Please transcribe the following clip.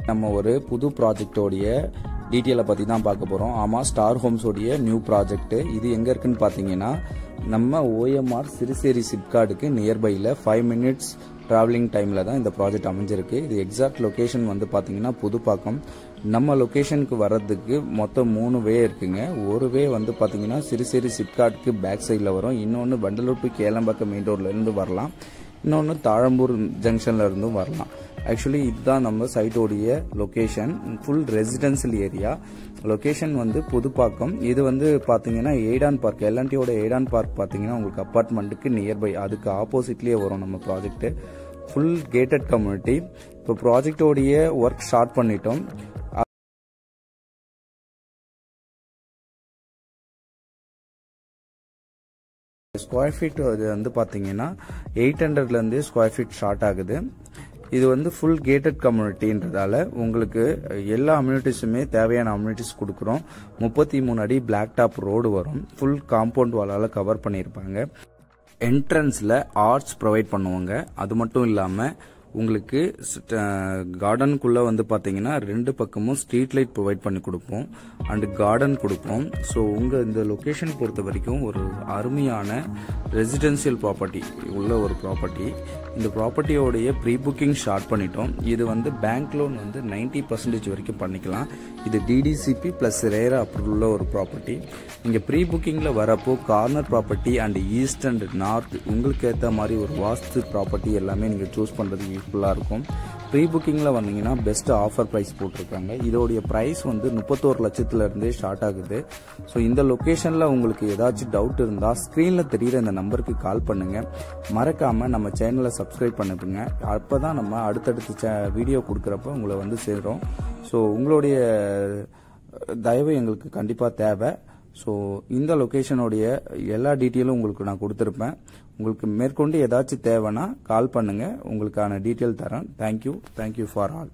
நம்ம ஒரு புது ப்ராஜெக்டோடைய டீட்டெயிலை பற்றி தான் பார்க்க போகிறோம். ஆமாம், ஸ்டார் ஹோம்ஸோடைய நியூ ப்ராஜெக்ட். இது எங்கே இருக்குன்னு பார்த்தீங்கன்னா நம்ம OMR சிறுசேரி சிப்கார்டுக்கு நியர்பையில் 5 minutes ட்ராவலிங் டைமில் தான் இந்த ப்ராஜெக்ட் அமைஞ்சிருக்கு. இது எக்ஸாக்ட் லொக்கேஷன் வந்து பார்த்தீங்கன்னா புதுப்பாக்கம். நம்ம லொக்கேஷனுக்கு வர்றதுக்கு மொத்தம் 3 வே இருக்குங்க. ஒரு வே வந்து பார்த்தீங்கன்னா சிறுசேரி சிப்கார்டுக்கு பேக் சைடில் வரும். இன்னொன்று வண்டலூர் டு கேளம்பாக்கம் மெயின் ரோட்லேருந்து வரலாம். இன்னொன்று தாழம்பூர் ஜங்ஷன்ல இருந்தும் வரலாம். ஆக்சுவலி இதுதான் நம்ம சைட்டோடைய location. Full residential area. Location வந்து புதுப்பாக்கம். இது வந்து பார்த்தீங்கன்னா எய்டான் பார்க், எல்என்டியோட எய்டான் பார்க் பார்த்தீங்கன்னா உங்களுக்கு அப்பார்ட்மெண்ட்டுக்கு நியர்பை, அதுக்கு ஆப்போசிட்லேயே வரும் நம்ம ப்ராஜெக்ட். Full gated community. இப்போ ப்ராஜெக்டோடைய ஒர்க் ஸ்டார்ட் பண்ணிட்டோம். ஸ்கொயர் ஃபீட் வந்து பார்த்தீங்கன்னா 800லேருந்து ஸ்கொயர் ஃபீட் ஸ்டார்ட் ஆகுது. இது வந்து ஃபுல் கேட்டட் கம்யூனிட்டின்றதால உங்களுக்கு எல்லா அம்யூனிட்டிஸுமே தேவையான அம்யூனிட்டிஸ் கொடுக்குறோம். 33 அடி பிளாக் டாப் ரோடு வரும். ஃபுல் காம்பவுண்ட் வாலால் கவர் பண்ணியிருப்பாங்க. என்ட்ரன்ஸில் ஆர்ட்ஸ் ப்ரொவைட் பண்ணுவாங்க. அது மட்டும் இல்லாமல் உங்களுக்கு கார்டனுக்குள்ளே வந்து பார்த்தீங்கன்னா 2 பக்கமும் ஸ்ட்ரீட் லைட் ப்ரொவைட் பண்ணி கொடுப்போம் அண்டு கார்டன் கொடுப்போம். ஸோ உங்கள் இந்த லொக்கேஷன் பொறுத்த வரைக்கும் ஒரு அருமையான ரெசிடென்சியல் ப்ராப்பர்ட்டி உள்ள ஒரு ப்ராப்பர்ட்டி. இந்த ப்ராப்பர்ட்டியோடைய ப்ரீ புக்கிங் ஸ்டார்ட் பண்ணிட்டோம். இது வந்து பேங்க் லோன் வந்து 90% வரைக்கும் பண்ணிக்கலாம். இது DDCP ப்ளஸ் ரேரா அப்ரூவல் உள்ள ஒரு ப்ராப்பர்ட்டி. நீங்கள் ப்ரீ புக்கிங்கில் வரப்போ corner property and east and north உங்களுக்கு ஏற்ற மாதிரி ஒரு வாஸ்து ப்ராப்பர்ட்டி எல்லாமே நீங்கள் சூஸ் பண்ணுறது யூஸ்ஃபுல்லாக இருக்கும். ப்ரீ புக்கிங்கில் வந்தீங்கன்னா பெஸ்ட் ஆஃபர் ப்ரைஸ் போட்டிருக்காங்க. இதோடைய ப்ரைஸ் வந்து 31 லட்சத்துலேருந்தே ஸ்டார்ட் ஆகுது. ஸோ இந்த லொக்கேஷனில் உங்களுக்கு ஏதாச்சும் டவுட் இருந்தால் ஸ்க்ரீனில் தெரிகிற இந்த நம்பருக்கு கால் பண்ணுங்கள். மறக்காமல் நம்ம சேனலை சப்ஸ்கிரைப் பண்ணுங்க. அப்போ தான் நம்ம அடுத்தடுத்து வீடியோ கொடுக்குறப்ப உங்களை வந்து சேரும். ஸோ உங்களுடைய தயவு எங்களுக்கு கண்டிப்பாக தேவை. ஸோ இந்த லொக்கேஷனுடைய எல்லா டீட்டெயிலும் உங்களுக்கு நான் கொடுத்துருப்பேன். உங்களுக்கு மேற்கொண்டு ஏதாச்சும் தேவைன்னா கால் பண்ணுங்கள், உங்களுக்கான டீட்டெயில் தரேன். Thank you for all.